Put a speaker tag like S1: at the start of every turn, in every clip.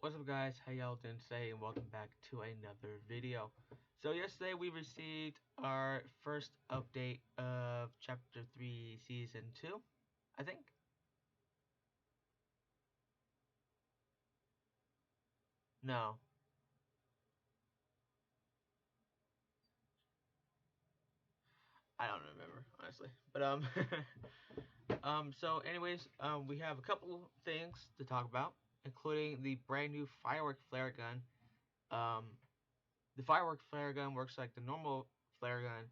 S1: What's up guys, how y'all doing today, and welcome back to another video. So yesterday we received our first update of Chapter 3 Season 2, I think. No, I don't remember, honestly. But so anyways, we have a couple things to talk about, including the brand new Firework flare gun. Um, the Firework flare gun works like the normal flare gun,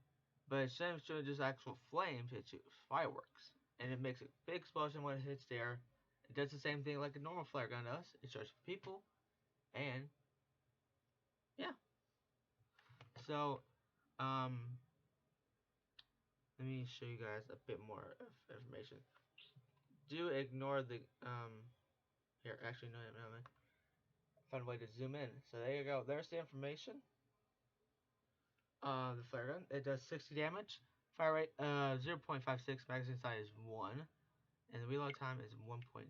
S1: but instead of shooting just actual flames, it shoots fireworks. And it makes a big explosion when it hits the air. It does the same thing like a normal flare gun does. It shoots people, and yeah. So, um, let me show you guys a bit more of information. Do ignore the here. Actually, no. Find a way to zoom in. So there you go. There's the information. The flare gun. It does 60 damage. Fire rate 0.56. Magazine size is 1. And the reload time is 1.6.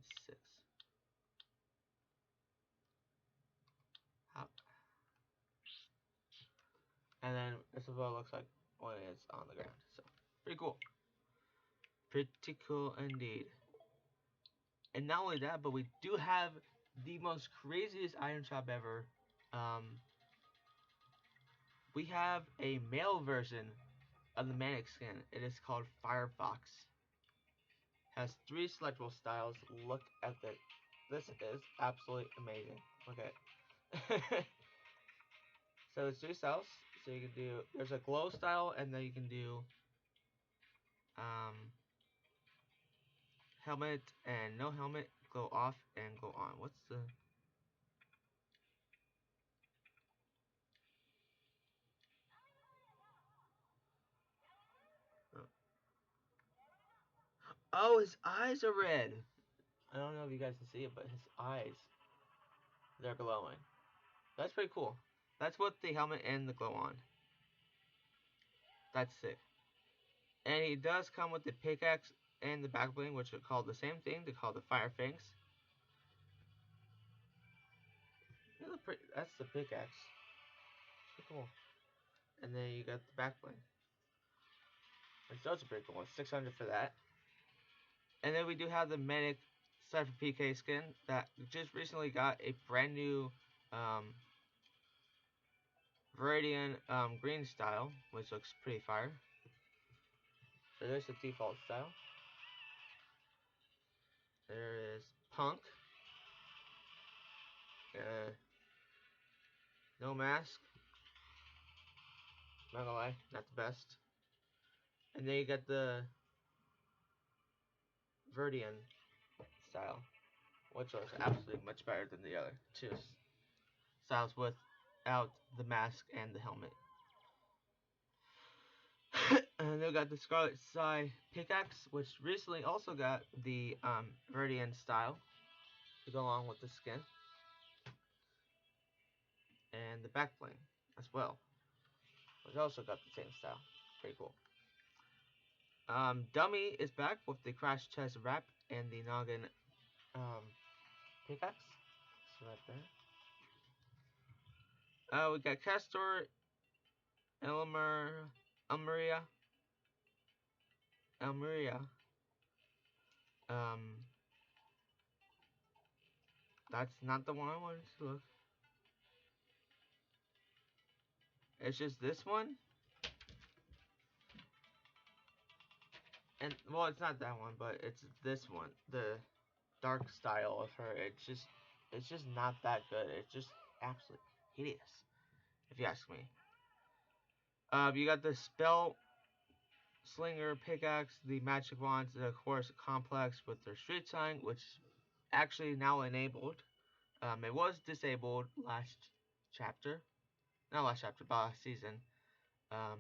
S1: And then this is what it looks like when it's on the ground. So pretty cool. Pretty cool indeed. And not only that, but we do have the most craziest item shop ever. Um, we have a male version of the Manic skin. It is called Firefox. Has 3 selectable styles. Look at this. This is absolutely amazing. Look at it. So there's 3 styles. So you can do, there's a glow style, and then you can do um, helmet and no helmet, go off and go on. What's the... Oh, his eyes are red. I don't know if you guys can see it, but his eyes, they're glowing. That's pretty cool. That's what the helmet and the glow on. That's sick. And he does come with the pickaxe and the back bling, which are called the same thing. They're called the fire fangs. That's the pickaxe. Pretty cool. And then you got the back bling. Which those are pretty cool. It's 600 for that. And then we do have the Medic Cypher PK skin that just recently got a brand new Viridian green style, which looks pretty fire. So there's the default style. There is Punk. No mask. Not gonna lie, not the best. And then you got the Viridian style, which looks absolutely much better than the other two styles without the mask and the helmet. And they got the Scarlet Sai pickaxe, which recently also got the Viridian style to go along with the skin, and the back bling as well, which also got the same style. Pretty cool. Dummy is back with the crash chest wrap and the noggin pickaxe. So right there. We got Castor, Elmer, Elmaria, Elmaria. Um, that's not the one I wanted to look. It's just this one, and well, it's not that one, but it's this one, the dark style of her. It's just not that good. It's just absolutely hideous, if you ask me. You got the spell slinger pickaxe, the magic wands, and of course complex with their street sign, which is actually now enabled. It was disabled last chapter, not last chapter, but last season. Um,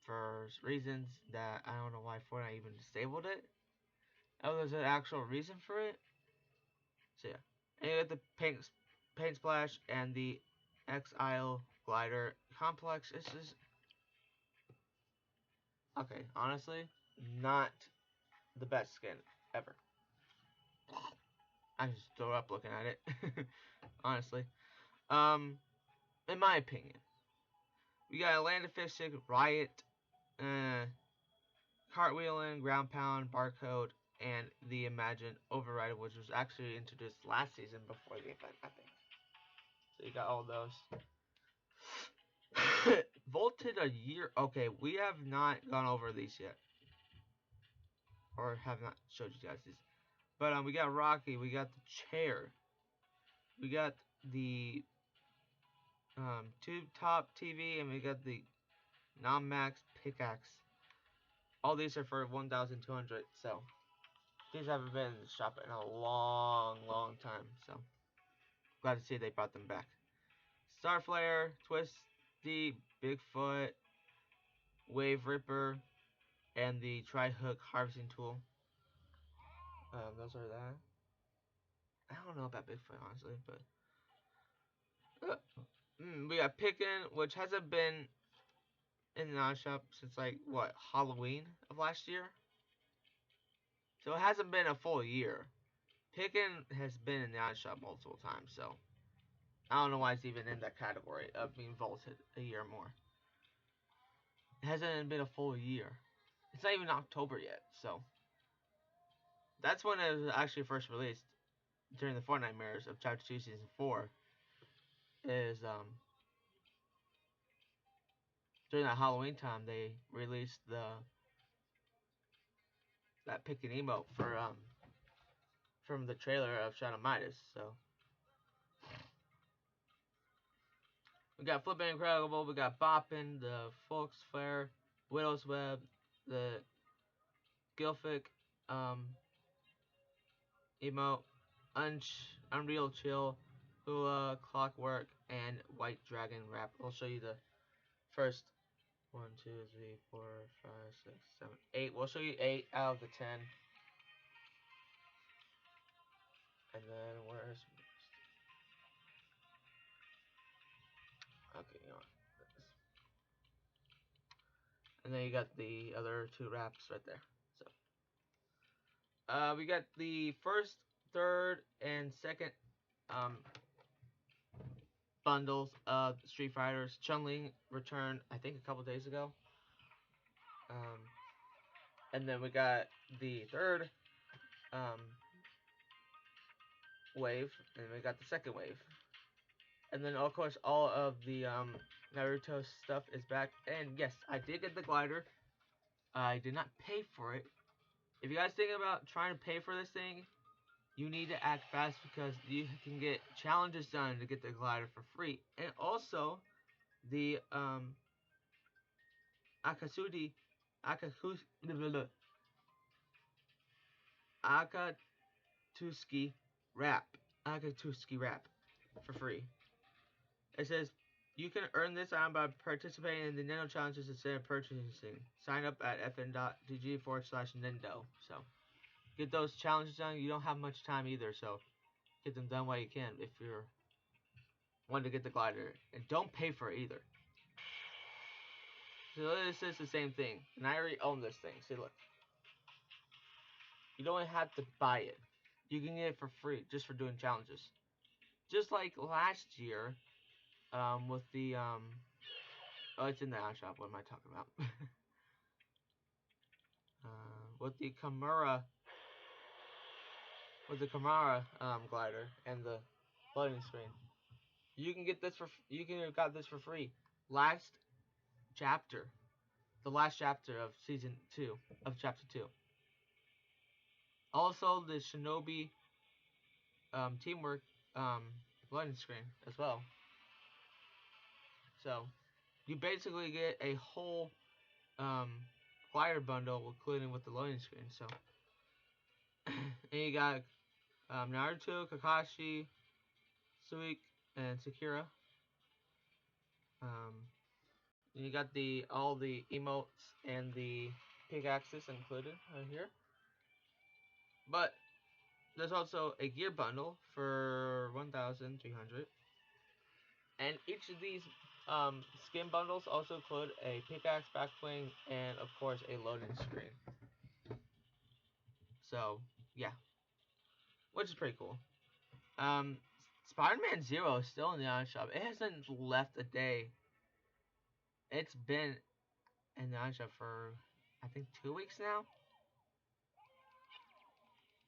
S1: for reasons that I don't know why Fortnite even disabled it. Oh, there's an actual reason for it. So yeah, and you got the paint splash and the X-Isle glider complex. It's just okay. Honestly, not the best skin ever. I just throw up looking at it. Honestly. Um, in my opinion, we got Atlanta Fishing, Riot, uh, Cartwheeling, Ground Pound, Barcode, and the Imagine Override, which was actually introduced last season before the event, I think. So you got all those. Volted a year. Okay, we have not gone over these yet, or have not showed you guys these. But we got Rocky, we got the chair, we got the tube top TV, and we got the non-max pickaxe. All these are for 1,200. So these haven't been in the shop in a long, long time. So glad to see they brought them back. Starflare, Twisty, Bigfoot, Wave Ripper, and the Tri-Hook harvesting tool. Those are that. I don't know about Bigfoot honestly, but we got Pickin', which hasn't been in the non shop since like what Halloween of last year. So it hasn't been a full year. Pickin' has been in the non shop multiple times, so I don't know why it's even in that category of being vaulted a year more. It hasn't been a full year. It's not even October yet, so that's when it was actually first released during the Fortnite mirrors of Chapter 2 Season 4. Is during that Halloween time they released that pick and emote for from the trailer of Shadow Midas. So we got Flippin' Incredible, we got Boppin', the Folks Flare, Widow's Web, the Gilfic emote, Unreal Chill, Hula, Clockwork, and White Dragon Wrap. I'll show you the first 1, 2, 3, 4, 5, 6, 7, 8. We'll show you 8 out of the 10. And then where's okay, you know what? And then you got the other 2 wraps right there. So we got the first, third, and second bundles of Street Fighters. Chun-Li returned, I think, a couple days ago. And then we got the third wave, and we got the second wave. And then, of course, all of the Naruto stuff is back. And yes, I did get the glider. I did not pay for it. If you guys think about trying to pay for this thing, you need to act fast because you can get challenges done to get the glider for free. And also, the Akatsuki wrap. Akatsuki wrap for free. It says you can earn this item by participating in the Nintendo challenges instead of purchasing. Sign up at fn.dg/Nintendo. So get those challenges done. You don't have much time either, so get them done while you can if you're wanting to get the glider. And don't pay for it either. So this is the same thing. And I already own this thing. See, look. You don't have to buy it. You can get it for free just for doing challenges. Just like last year, with the oh, it's in the ad shop. What am I talking about? With the Kamara glider and the loading screen, you can get this for got this for free. Last chapter, the last chapter of season 2 of chapter 2. Also, the Shinobi teamwork loading screen as well. So you basically get a whole glider bundle, including with the loading screen. So and you got Naruto, Kakashi, Suik, and Sakura. You got all the emotes and the pickaxes included right here. But there's also a gear bundle for 1,300. And each of these skin bundles also include a pickaxe, backbling, and of course a loading screen. So yeah, which is pretty cool. Um, Spider-Man Zero is still in the on shop. It hasn't left a day. It's been in the on shop for I think 2 weeks now.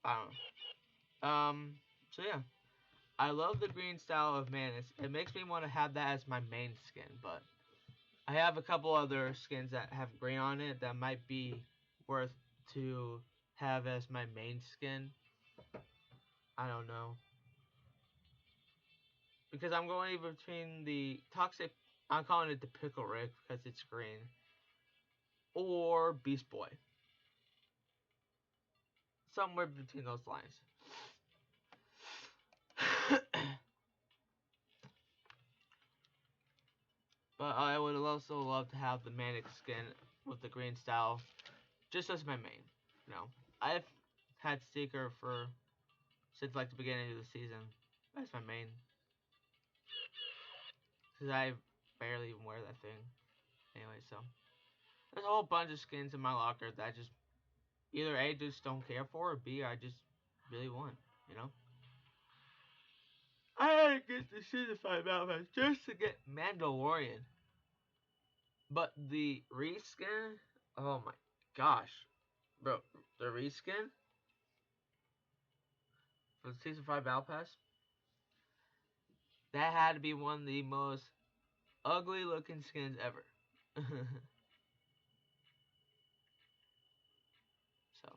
S1: I don't know. So yeah, I love the green style of Manus. It makes me want to have that as my main skin, but I have a couple other skins that have green on it that might be worth to have as my main skin. I don't know. Because I'm going between the toxic, I'm calling it the Pickle Rick because it's green, or Beast Boy. Somewhere between those lines. But I would also love to have the Manic skin with the green style, just as my main. You know, I've had Seeker for since like the beginning of the season. That's my main, because I barely even wear that thing. Anyway, so there's a whole bunch of skins in my locker that I just either A, just don't care for, or B, I just really want. You know, I had to get the Season 5 outfit just to get Mandalorian. But the reskin, oh my gosh, bro, the reskin for the Season 5 Battle Pass, that had to be one of the most ugly looking skins ever. So,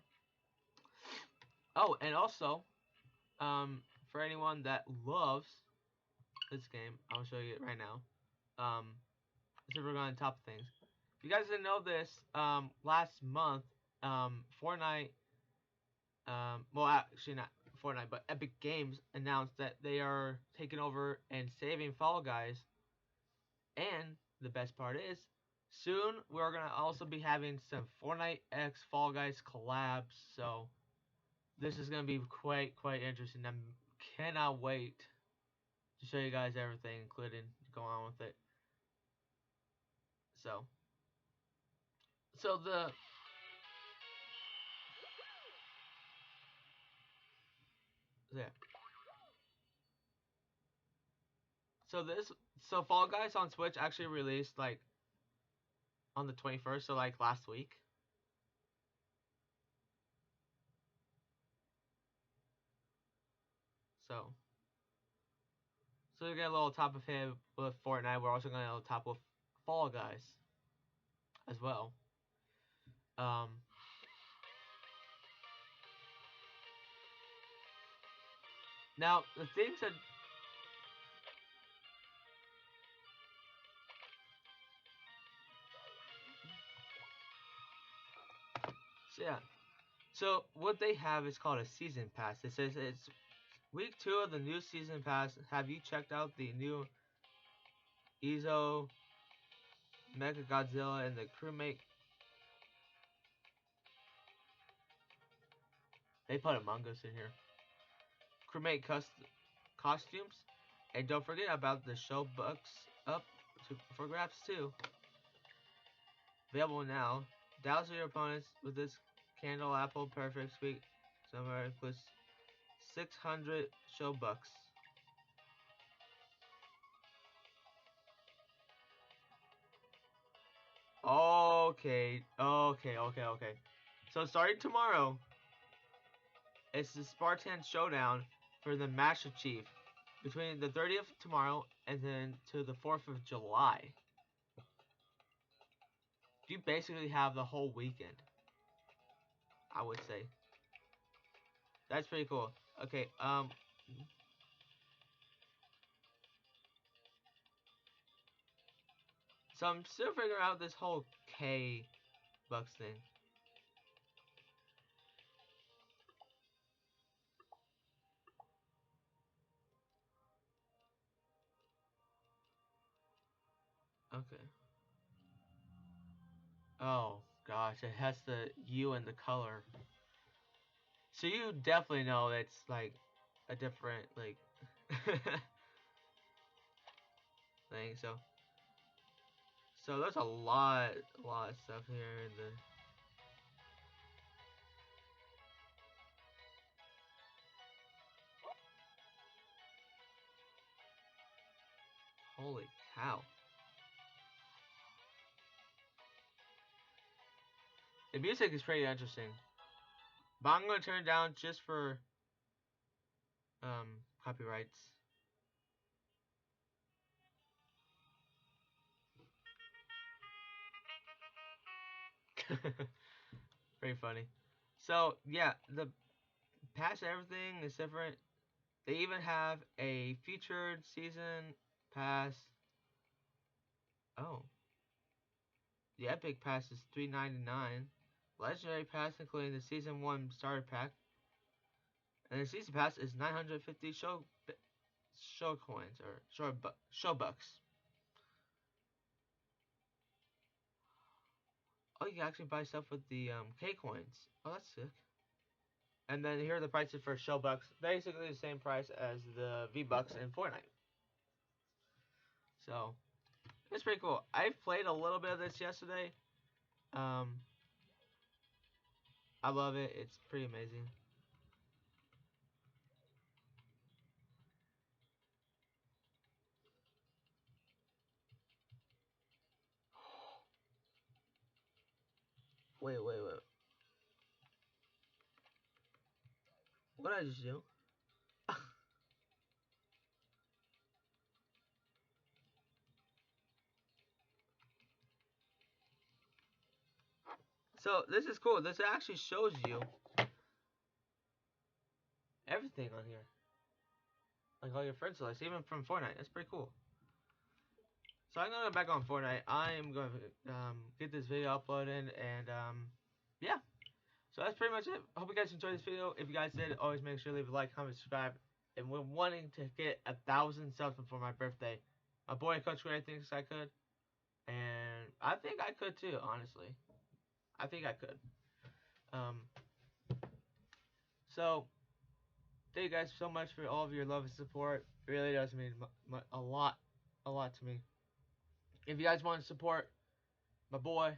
S1: oh, and also, for anyone that loves this game, I'll show you it right now. So we're going to top things. If you guys didn't know this, last month, Fortnite, well, actually not Fortnite, but Epic Games announced that they are taking over and saving Fall Guys. And the best part is, soon we're gonna also be having some Fortnite X Fall Guys collabs. So this is gonna be quite interesting. I cannot wait to show you guys everything, including going on with it. So, so the yeah. So this so Fall Guys on Switch actually released like on the 21st, so like last week. So so we get a little top of him with Fortnite. We're also gonna get a little top with Fall Guys as well. Um, Now the things that so yeah. So what they have is called a season pass. It says it's week 2 of the new season pass. Have you checked out the new Ezo Mega Godzilla and the crewmate? They put Among Us in here. Crewmate costumes, and don't forget about the show bucks up for grabs too. Available now. Douse your opponents with this Candle Apple Perfect Sweet Summer plus 600 show bucks. Okay. So starting tomorrow, it's the Spartan Showdown for the Master Chief between the 30th tomorrow and then to the 4th of July. You basically have the whole weekend, I would say. That's pretty cool. Okay, so I'm still figuring out this whole K Bucks thing. Okay. Oh gosh, it has the U and the color. So you definitely know it's like a different like thing. So there's a lot of stuff here in the. Holy cow. The music is pretty interesting. But I'm going to turn it down just for copyrights. Pretty funny. So, yeah, the pass and everything is different. They even have a featured season pass. Oh. The Epic Pass is $3.99. Legendary Pass, including the Season 1 Starter Pack. And the Season Pass is 950 show coins, or show bucks. Oh, you can actually buy stuff with the K coins. Oh, that's sick. And then here are the prices for show bucks. Basically the same price as the V bucks in Fortnite. So it's pretty cool. I played a little bit of this yesterday. Um, I love it. It's pretty amazing. Wait. What did I just do? So this is cool. This actually shows you everything on here, like all your friends list, even from Fortnite. That's pretty cool. So I'm gonna go back on Fortnite. I'm going to get this video uploaded, and yeah. So that's pretty much it. I hope you guys enjoyed this video. If you guys did, always make sure to leave a like, comment, subscribe. And we're wanting to get 1,000 subs before my birthday. My boy Coach Gray thinks I could, and I think I could too. Honestly, I think I could. Um, so thank you guys so much for all of your love and support. It really does mean a lot to me. If you guys want to support my boy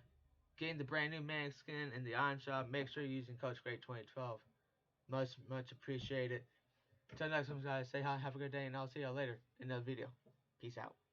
S1: getting the brand new Manic skin in the item shop, make sure you're using Coach Gray 2012. Much appreciated. Until next time, guys, say hi, have a good day, and I'll see y'all later in another video. Peace out.